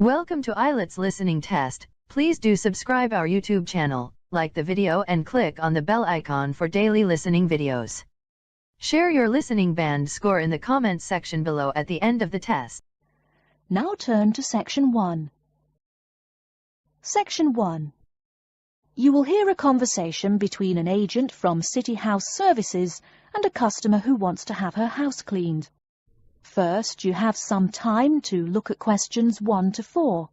Welcome to IELTS listening test. Please do subscribe our YouTube channel, like the video and click on the bell icon for daily listening videos. Share your listening band score in the comments section below at the end of the test. Now turn to Section 1. Section 1. You will hear a conversation between an agent from City House Services and a customer who wants to have her house cleaned. First, you have some time to look at questions 1 to 4.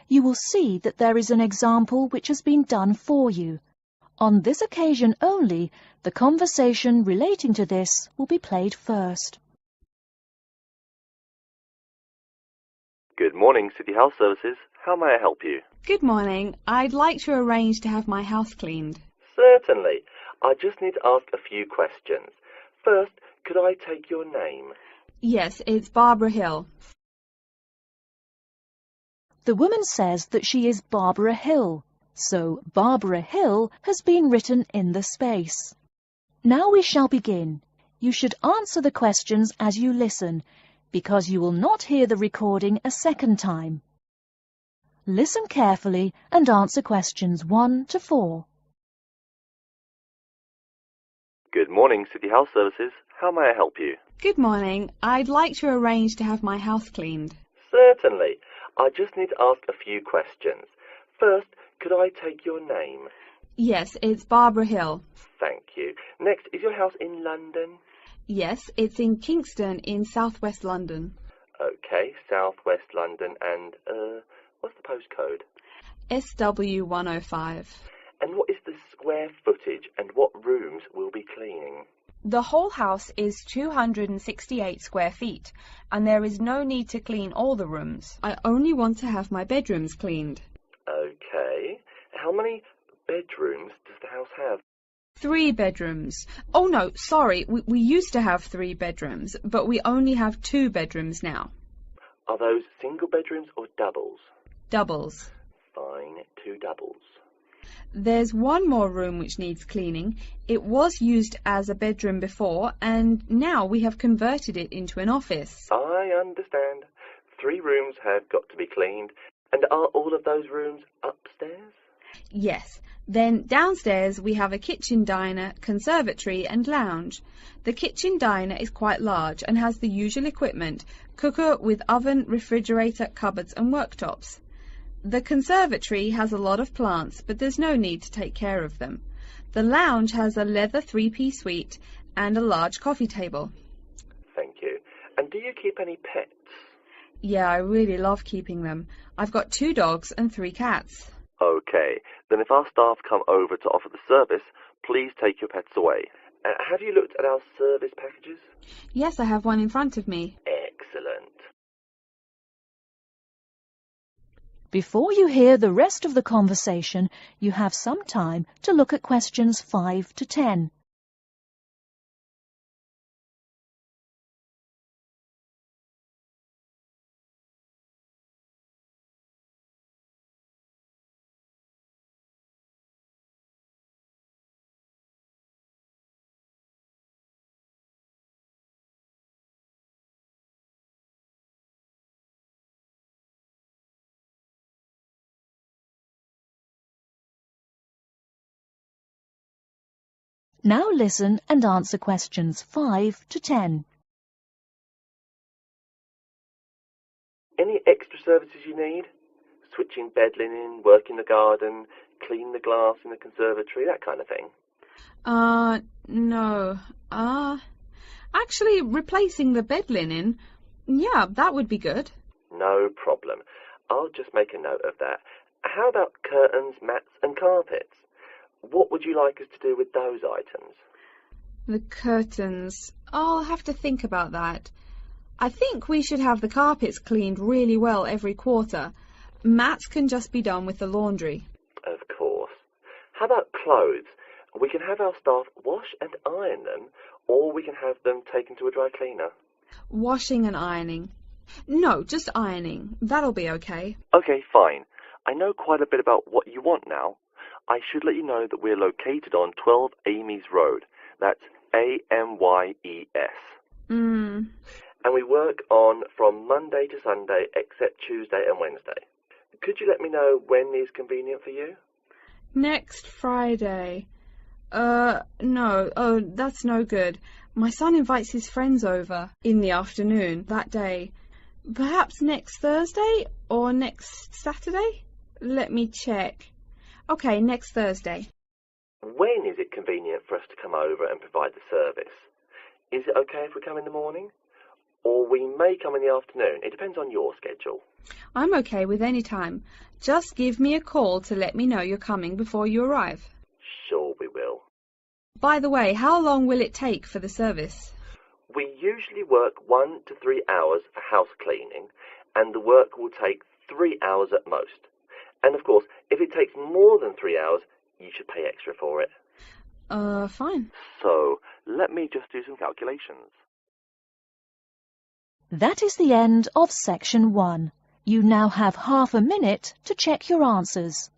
You will see that there is an example which has been done for you. On this occasion only, the conversation relating to this will be played first. Good morning, City House Services. How may I help you? Good morning. I'd like to arrange to have my house cleaned. Certainly. I just need to ask a few questions. First, could I take your name? Yes, it's Barbara Hill. The woman says that she is Barbara Hill, so Barbara Hill has been written in the space. Now we shall begin. You should answer the questions as you listen, because you will not hear the recording a second time. Listen carefully and answer questions 1 to 4. Good morning, City House Services. How may I help you? Good morning. I'd like to arrange to have my house cleaned. Certainly. I just need to ask a few questions. First, could I take your name? Yes, it's Barbara Hill. Thank you. Next, is your house in London? Yes, it's in Kingston in southwest London. Okay, southwest London, and, what's the postcode? SW105. And what is the square footage and what rooms will be cleaning? The whole house is 268 square feet, and there is no need to clean all the rooms. I only want to have my bedrooms cleaned. Okay. How many bedrooms does the house have? 3 bedrooms. Oh no, sorry, we used to have 3 bedrooms, but we only have 2 bedrooms now. Are those single bedrooms or doubles? Doubles. Fine, 2 doubles. There's one more room which needs cleaning. It was used as a bedroom before, and now we have converted it into an office. I understand. 3 rooms have got to be cleaned. And are all of those rooms upstairs? Yes. Then downstairs we have a kitchen diner, conservatory and lounge. The kitchen diner is quite large and has the usual equipment: cooker with oven, refrigerator, cupboards and worktops. The conservatory has a lot of plants, but there's no need to take care of them. The lounge has a leather 3-piece suite and a large coffee table. Thank you. And do you keep any pets? Yeah, I really love keeping them. I've got 2 dogs and 3 cats. Okay, then if our staff come over to offer the service, please take your pets away. Have you looked at our service packages? Yes, I have one in front of me. Excellent. Before you hear the rest of the conversation, you have some time to look at questions 5 to 10. Now listen and answer questions 5 to 10. Any extra services you need? Switching bed linen, work in the garden, clean the glass in the conservatory, that kind of thing? No. Actually, replacing the bed linen, yeah, that would be good. No problem. I'll just make a note of that. How about curtains, mats and carpets? What would you like us to do with those items? The curtains. I'll have to think about that. I think we should have the carpets cleaned really well every quarter. Mats can just be done with the laundry. Of course. How about clothes? We can have our staff wash and iron them, or we can have them taken to a dry cleaner. Washing and ironing. No, just ironing. That'll be okay. Okay, fine. I know quite a bit about what you want now. I should let you know that we're located on 12 Amy's Road. That's A-M-Y-E-S. And we work on from Monday to Sunday except Tuesday and Wednesday. Could you let me know when is convenient for you? Next Friday. No. Oh, that's no good. My son invites his friends over in the afternoon that day. Perhaps next Thursday or next Saturday? Let me check. Okay, next Thursday. When is it convenient for us to come over and provide the service? Is it okay if we come in the morning? Or we may come in the afternoon. It depends on your schedule. I'm okay with any time. Just give me a call to let me know you're coming before you arrive. Sure we will. By the way, how long will it take for the service? We usually work 1 to 3 hours for house cleaning, and the work will take 3 hours at most. And of course, if it takes more than 3 hours, you should pay extra for it. Fine. So, let me just do some calculations. That is the end of section 1. You now have half a minute to check your answers.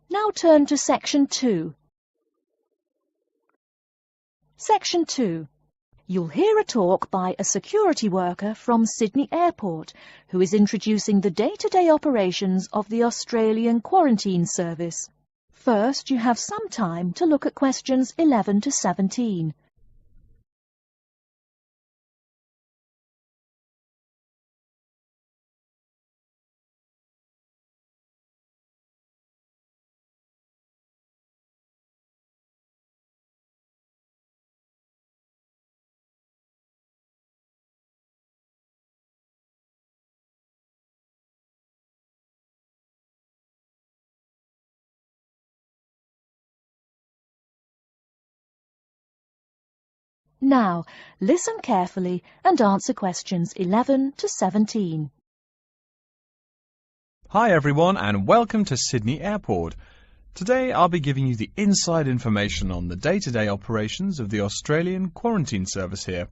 Now turn to section 2. Section 2. You'll hear a talk by a security worker from Sydney Airport who is introducing the day-to-day operations of the Australian Quarantine Service. First, you have some time to look at questions 11 to 17. Now, listen carefully and answer questions 11 to 17. Hi everyone and welcome to Sydney Airport. Today I'll be giving you the inside information on the day-to-day operations of the Australian Quarantine Service here.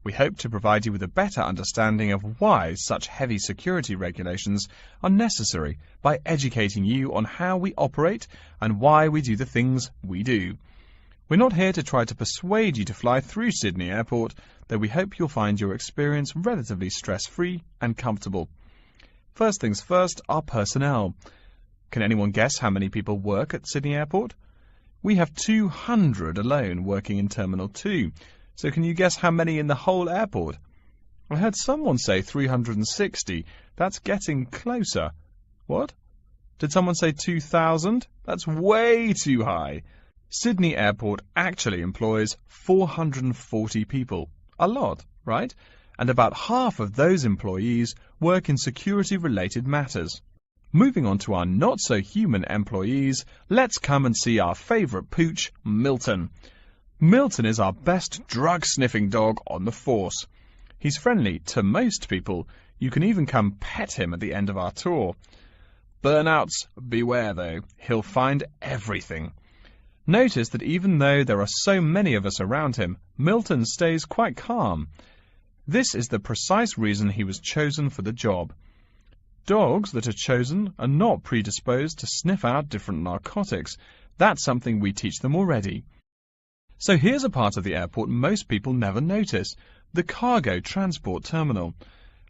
We hope to provide you with a better understanding of why such heavy security regulations are necessary by educating you on how we operate and why we do the things we do. We're not here to try to persuade you to fly through Sydney Airport, though we hope you'll find your experience relatively stress-free and comfortable. First things first, our personnel. Can anyone guess how many people work at Sydney Airport? We have 200 alone working in Terminal 2, so can you guess how many in the whole airport? I heard someone say 360. That's getting closer. What? Did someone say 2,000? That's way too high. Sydney Airport actually employs 440 people. A lot, right? And about half of those employees work in security-related matters. Moving on to our not-so-human employees, let's come and see our favourite pooch, Milton. Milton is our best drug-sniffing dog on the force. He's friendly to most people. You can even come pet him at the end of our tour. Burnouts, beware though. He'll find everything. Notice that even though there are so many of us around him, Milton stays quite calm. This is the precise reason he was chosen for the job. Dogs that are chosen are not predisposed to sniff out different narcotics. That's something we teach them already. So here's a part of the airport most people never notice, the cargo transport terminal.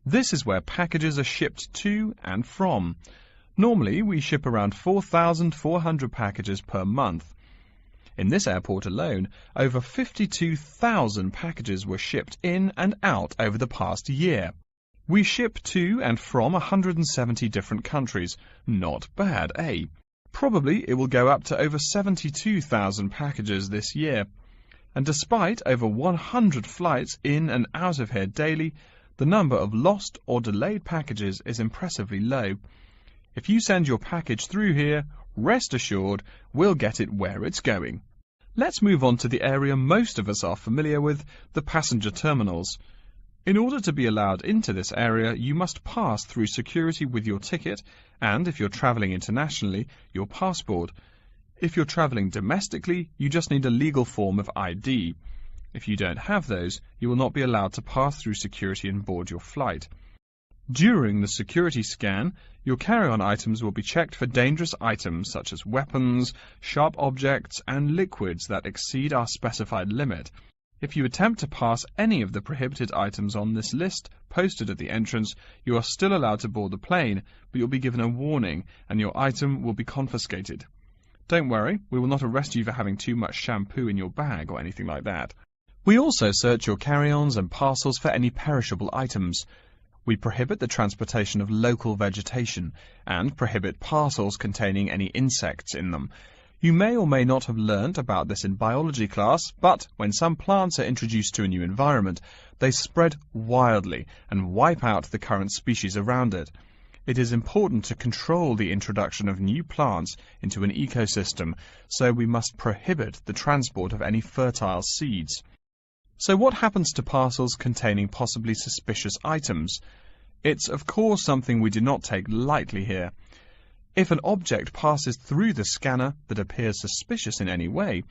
This is where packages are shipped to and from. Normally, we ship around 4,400 packages per month. In this airport alone, over 52,000 packages were shipped in and out over the past year. We ship to and from 170 different countries. Not bad, eh? Probably it will go up to over 72,000 packages this year. And despite over 100 flights in and out of here daily, the number of lost or delayed packages is impressively low. If you send your package through here, rest assured we'll get it where it's going. Let's move on to the area most of us are familiar with, the passenger terminals. In order to be allowed into this area, you must pass through security with your ticket and, if you're travelling internationally, your passport. If you're travelling domestically, you just need a legal form of ID. If you don't have those, you will not be allowed to pass through security and board your flight. During the security scan, your carry-on items will be checked for dangerous items such as weapons, sharp objects, and liquids that exceed our specified limit. If you attempt to pass any of the prohibited items on this list posted at the entrance, you are still allowed to board the plane, but you'll be given a warning and your item will be confiscated. Don't worry, we will not arrest you for having too much shampoo in your bag or anything like that. We also search your carry-ons and parcels for any perishable items. We prohibit the transportation of local vegetation and prohibit parcels containing any insects in them. You may or may not have learnt about this in biology class, but when some plants are introduced to a new environment, they spread wildly and wipe out the current species around it. It is important to control the introduction of new plants into an ecosystem, so we must prohibit the transport of any fertile seeds. So what happens to parcels containing possibly suspicious items? It's of course something we do not take lightly here. If an object passes through the scanner that appears suspicious in any way,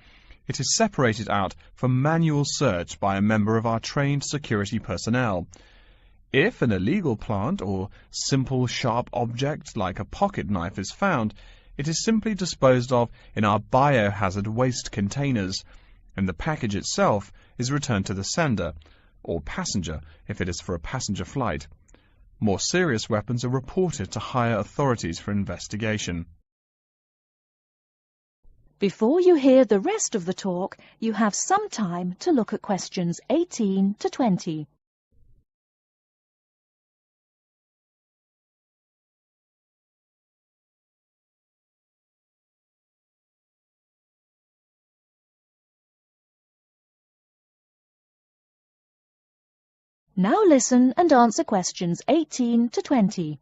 it is separated out for manual search by a member of our trained security personnel. If an illegal plant or simple sharp object like a pocket knife is found, it is simply disposed of in our biohazard waste containers, and the package itself is returned to the sender, or passenger if it is for a passenger flight. More serious weapons are reported to higher authorities for investigation. Before you hear the rest of the talk, you have some time to look at questions 18 to 20. Now listen and answer questions 18 to 20.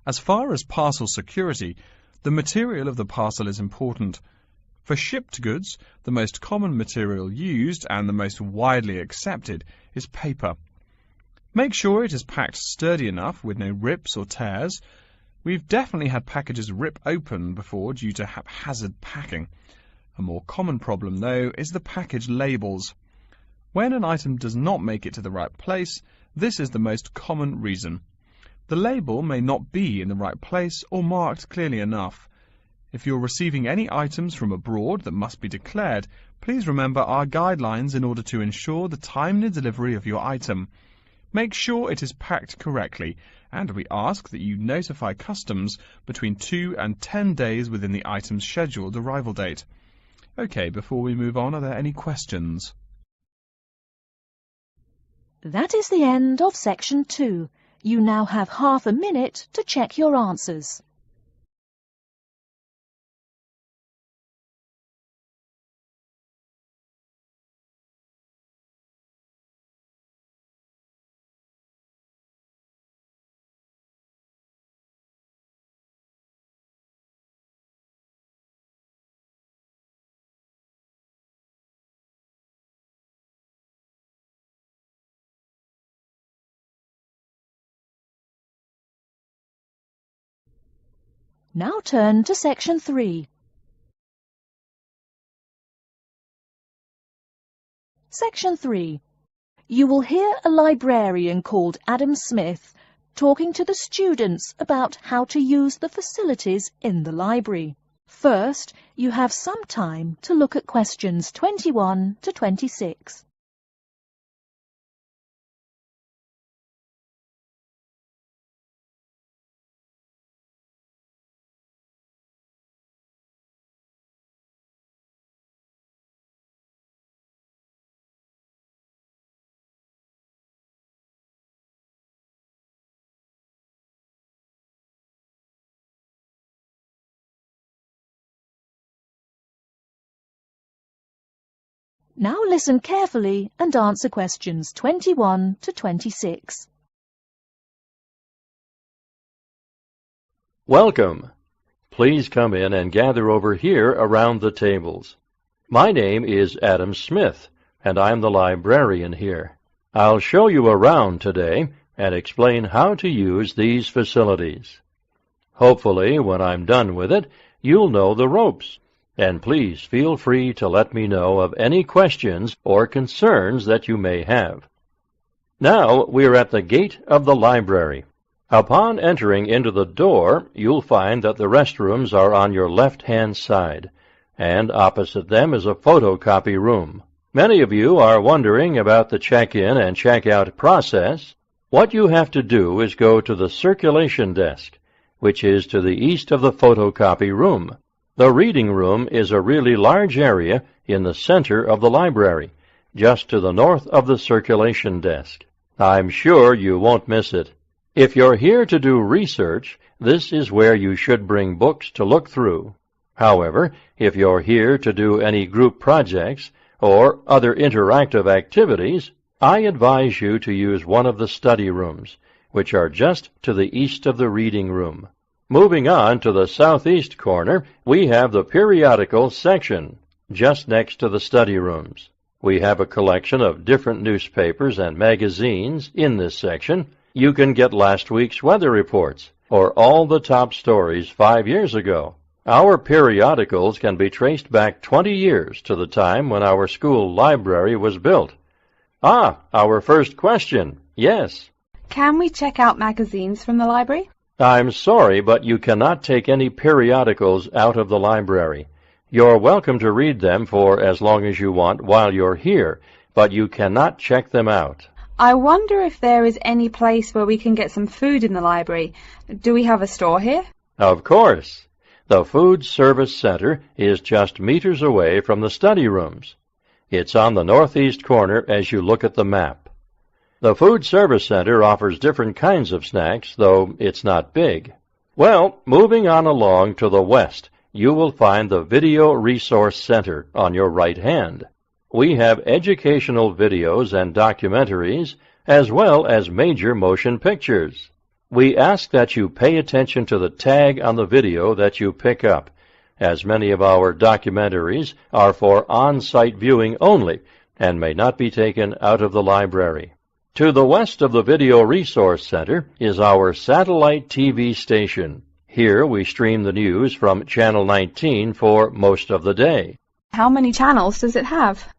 As far as parcel security, the material of the parcel is important. For shipped goods, the most common material used and the most widely accepted is paper. Make sure it is packed sturdy enough with no rips or tears. We've definitely had packages rip open before due to haphazard packing. A more common problem, though, is the package labels. When an item does not make it to the right place, this is the most common reason. The label may not be in the right place or marked clearly enough. If you're receiving any items from abroad that must be declared, please remember our guidelines in order to ensure the timely delivery of your item. Make sure it is packed correctly, and we ask that you notify customs between 2 and 10 days within the item's scheduled arrival date. OK, before we move on, are there any questions? That is the end of section 2. You now have half a minute to check your answers. Now turn to section 3. Section 3. You will hear a librarian called Adam Smith talking to the students about how to use the facilities in the library. First, you have some time to look at questions 21 to 26. Now listen carefully and answer questions 21 to 26. Welcome. Please come in and gather over here around the tables. My name is Adam Smith, and I'm the librarian here. I'll show you around today and explain how to use these facilities. Hopefully, when I'm done with it, you'll know the ropes. And please feel free to let me know of any questions or concerns that you may have. Now we're at the gate of the library. Upon entering into the door, you'll find that the restrooms are on your left-hand side, and opposite them is a photocopy room. Many of you are wondering about the check-in and check-out process. What you have to do is go to the circulation desk, which is to the east of the photocopy room. The reading room is a really large area in the center of the library, just to the north of the circulation desk. I'm sure you won't miss it. If you're here to do research, this is where you should bring books to look through. However, if you're here to do any group projects or other interactive activities, I advise you to use one of the study rooms, which are just to the east of the reading room. Moving on to the southeast corner, we have the periodical section, just next to the study rooms. We have a collection of different newspapers and magazines in this section. You can get last week's weather reports, or all the top stories 5 years ago. Our periodicals can be traced back 20 years to the time when our school library was built. Our first question. Yes. Can we check out magazines from the library? I'm sorry, but you cannot take any periodicals out of the library. You're welcome to read them for as long as you want while you're here, but you cannot check them out. I wonder if there is any place where we can get some food in the library. Do we have a store here? Of course. The Food Service Center is just meters away from the study rooms. It's on the northeast corner as you look at the map. The Food Service Center offers different kinds of snacks, though it's not big. Well, moving on along to the west, you will find the Video Resource Center on your right hand. We have educational videos and documentaries, as well as major motion pictures. We ask that you pay attention to the tag on the video that you pick up, as many of our documentaries are for on-site viewing only and may not be taken out of the library. To the west of the Video Resource Center is our satellite TV station. Here we stream the news from Channel 19 for most of the day. How many channels does it have?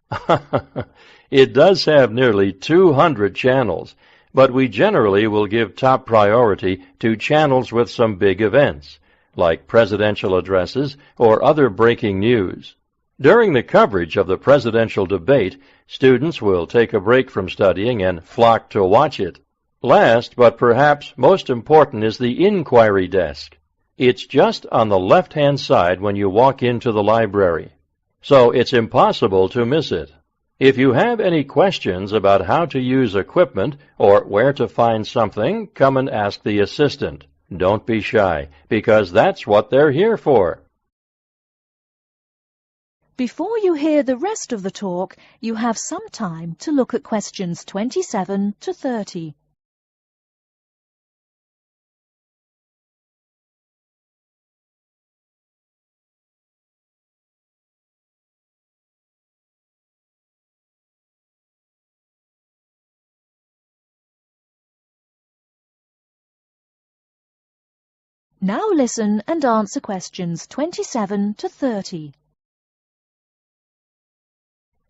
It does have nearly 200 channels, but we generally will give top priority to channels with some big events, like presidential addresses or other breaking news. During the coverage of the presidential debate, students will take a break from studying and flock to watch it. Last, but perhaps most important, is the inquiry desk. It's just on the left-hand side when you walk into the library, so it's impossible to miss it. If you have any questions about how to use equipment or where to find something, come and ask the assistant. Don't be shy, because that's what they're here for. Before you hear the rest of the talk, you have some time to look at questions 27 to 30. Now listen and answer questions 27 to 30.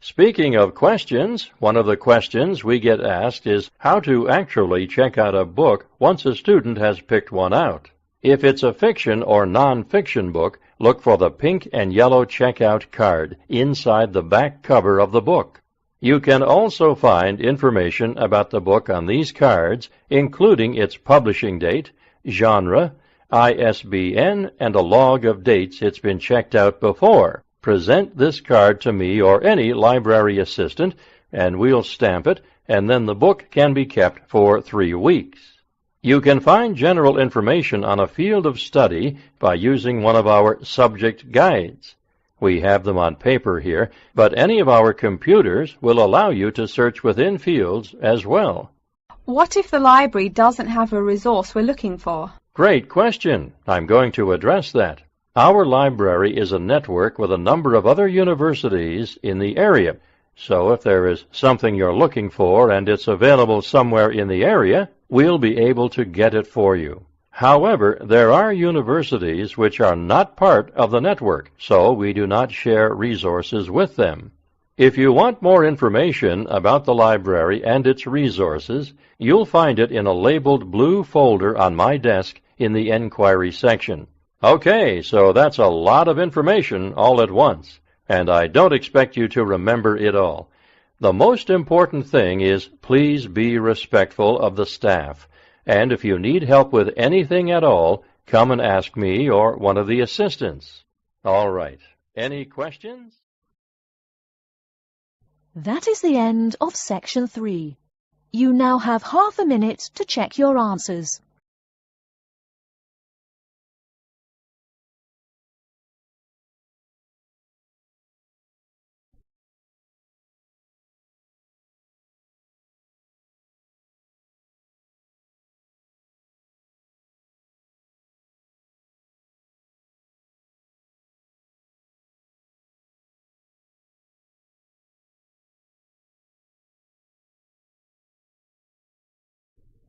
Speaking of questions, one of the questions we get asked is how to actually check out a book once a student has picked one out. If it's a fiction or non-fiction book, look for the pink and yellow checkout card inside the back cover of the book. You can also find information about the book on these cards, including its publishing date, genre, ISBN, and a log of dates it's been checked out before. Present this card to me or any library assistant, and we'll stamp it, and then the book can be kept for 3 weeks. You can find general information on a field of study by using one of our subject guides. We have them on paper here, but any of our computers will allow you to search within fields as well. What if the library doesn't have a resource we're looking for? Great question. I'm going to address that. Our library is a network with a number of other universities in the area. So if there is something you're looking for and it's available somewhere in the area, we'll be able to get it for you. However, there are universities which are not part of the network, so we do not share resources with them. If you want more information about the library and its resources, you'll find it in a labeled blue folder on my desk in the Enquiry section. Okay, so that's a lot of information all at once, and I don't expect you to remember it all. The most important thing is please be respectful of the staff, and if you need help with anything at all, come and ask me or one of the assistants. All right, any questions? That is the end of section 3. You now have half a minute to check your answers.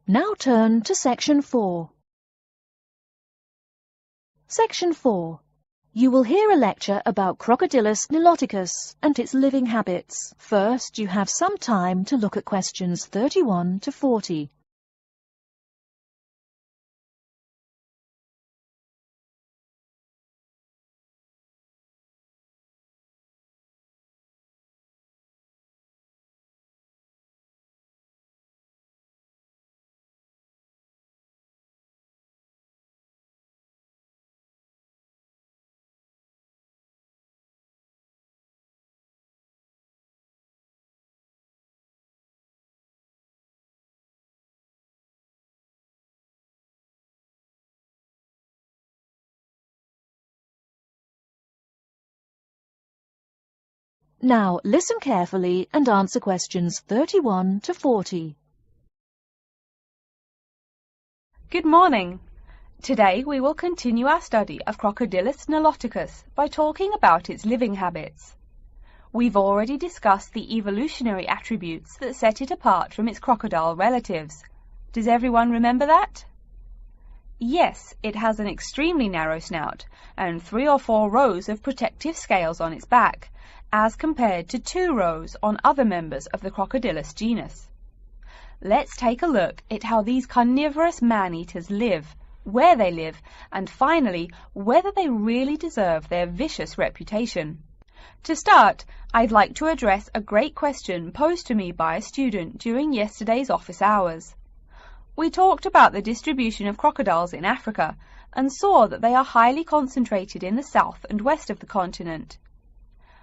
Now turn to section 4. Section 4. You will hear a lecture about Crocodylus niloticus and its living habits. First, you have some time to look at questions 31 to 40. Now listen carefully and answer questions 31 to 40. Good morning. Today we will continue our study of Crocodylus niloticus by talking about its living habits. We've already discussed the evolutionary attributes that set it apart from its crocodile relatives. Does everyone remember that? Yes, it has an extremely narrow snout and 3 or 4 rows of protective scales on its back, as compared to 2 rows on other members of the Crocodylus genus. Let's take a look at how these carnivorous man-eaters live, where they live, and finally, whether they really deserve their vicious reputation. To start, I'd like to address a great question posed to me by a student during yesterday's office hours. We talked about the distribution of crocodiles in Africa and saw that they are highly concentrated in the south and west of the continent.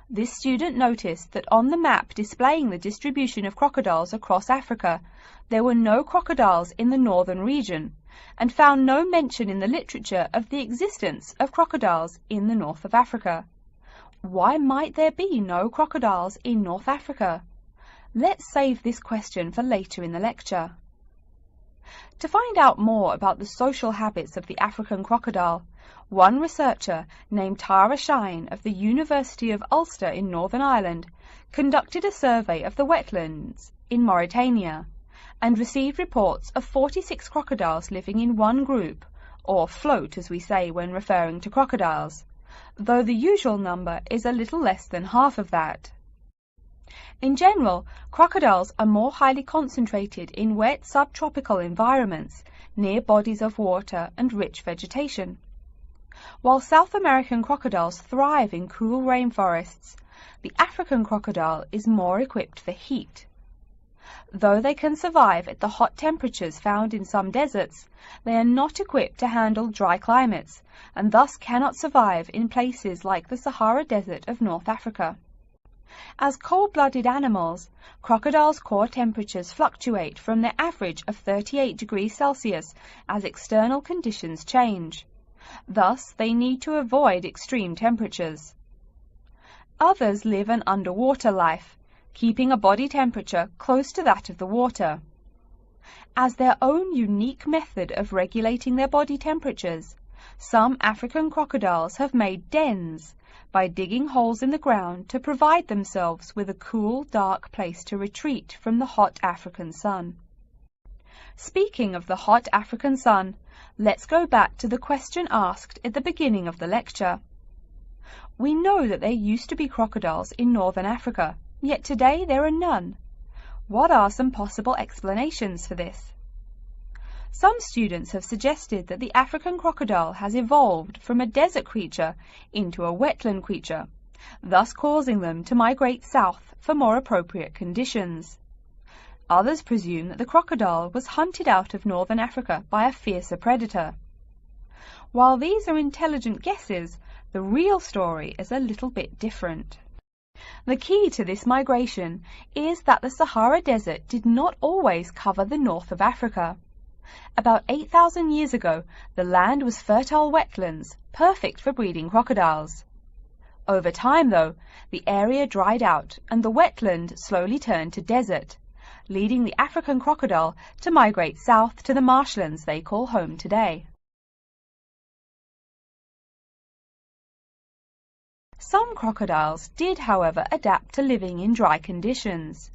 This student noticed that on the map displaying the distribution of crocodiles across Africa, there were no crocodiles in the northern region, and found no mention in the literature of the existence of crocodiles in the north of Africa. Why might there be no crocodiles in North Africa? Let's save this question for later in the lecture. To find out more about the social habits of the African crocodile, one researcher named Tara Shine of the University of Ulster in Northern Ireland conducted a survey of the wetlands in Mauritania and received reports of 46 crocodiles living in one group, or float as we say when referring to crocodiles, though the usual number is a little less than half of that. In general, crocodiles are more highly concentrated in wet subtropical environments near bodies of water and rich vegetation. While South American crocodiles thrive in cool rainforests, the African crocodile is more equipped for heat. Though they can survive at the hot temperatures found in some deserts, they are not equipped to handle dry climates and thus cannot survive in places like the Sahara Desert of North Africa. As cold-blooded animals, crocodiles' core temperatures fluctuate from their average of 38 degrees Celsius as external conditions change. Thus, they need to avoid extreme temperatures. Others live an underwater life, keeping a body temperature close to that of the water. As their own unique method of regulating their body temperatures, some African crocodiles have made dens by digging holes in the ground to provide themselves with a cool, dark place to retreat from the hot African sun. Speaking of the hot African sun, let's go back to the question asked at the beginning of the lecture. We know that there used to be crocodiles in northern Africa, yet today there are none. What are some possible explanations for this? Some students have suggested that the African crocodile has evolved from a desert creature into a wetland creature, thus causing them to migrate south for more appropriate conditions. Others presume that the crocodile was hunted out of northern Africa by a fiercer predator. While these are intelligent guesses, the real story is a little bit different. The key to this migration is that the Sahara Desert did not always cover the north of Africa. About 8,000 years ago, the land was fertile wetlands, perfect for breeding crocodiles. Over time, though, the area dried out and the wetland slowly turned to desert, leading the African crocodile to migrate south to the marshlands they call home today. Some crocodiles did, however, adapt to living in dry conditions.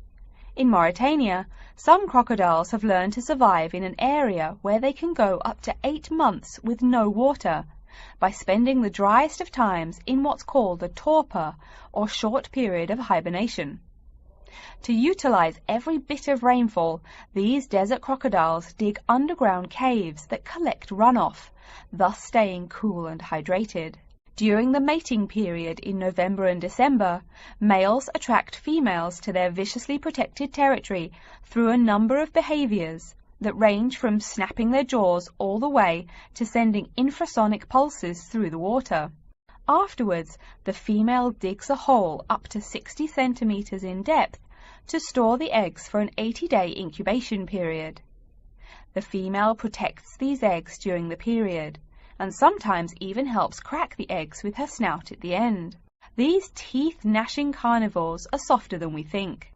In Mauritania, some crocodiles have learned to survive in an area where they can go up to 8 months with no water, by spending the driest of times in what's called a torpor, or short period of hibernation. To utilize every bit of rainfall, these desert crocodiles dig underground caves that collect runoff, thus staying cool and hydrated. During the mating period in November and December, males attract females to their viciously protected territory through a number of behaviors that range from snapping their jaws all the way to sending infrasonic pulses through the water. Afterwards, the female digs a hole up to 60 centimeters in depth to store the eggs for an 80-day incubation period. The female protects these eggs during the period, and sometimes even helps crack the eggs with her snout at the end. These teeth-gnashing carnivores are softer than we think.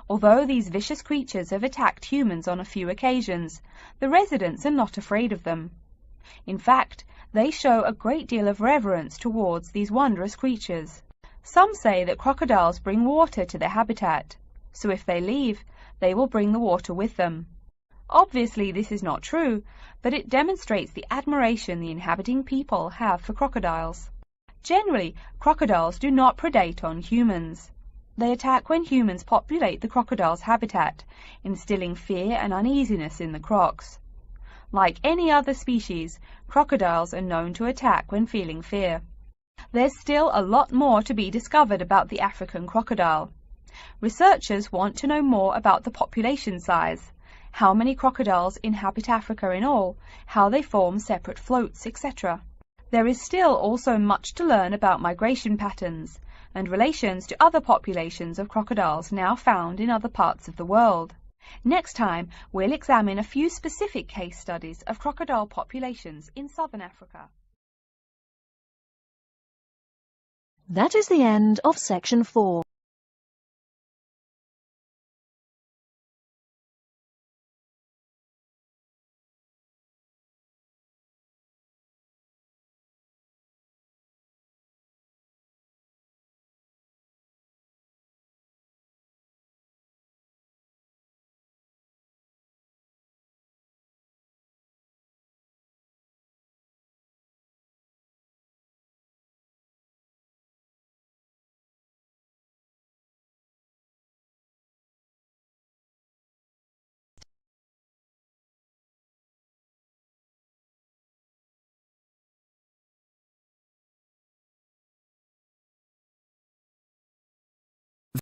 Although these vicious creatures have attacked humans on a few occasions, the residents are not afraid of them. In fact, they show a great deal of reverence towards these wondrous creatures. Some say that crocodiles bring water to their habitat, so if they leave, they will bring the water with them. Obviously, this is not true, but it demonstrates the admiration the inhabiting people have for crocodiles. Generally, crocodiles do not predate on humans. They attack when humans populate the crocodile's habitat, instilling fear and uneasiness in the crocs. Like any other species, crocodiles are known to attack when feeling fear. There's still a lot more to be discovered about the African crocodile. Researchers want to know more about the population size, how many crocodiles inhabit Africa in all, how they form separate floats, etc. There is still also much to learn about migration patterns and relations to other populations of crocodiles now found in other parts of the world. Next time, we'll examine a few specific case studies of crocodile populations in southern Africa. That is the end of section 4.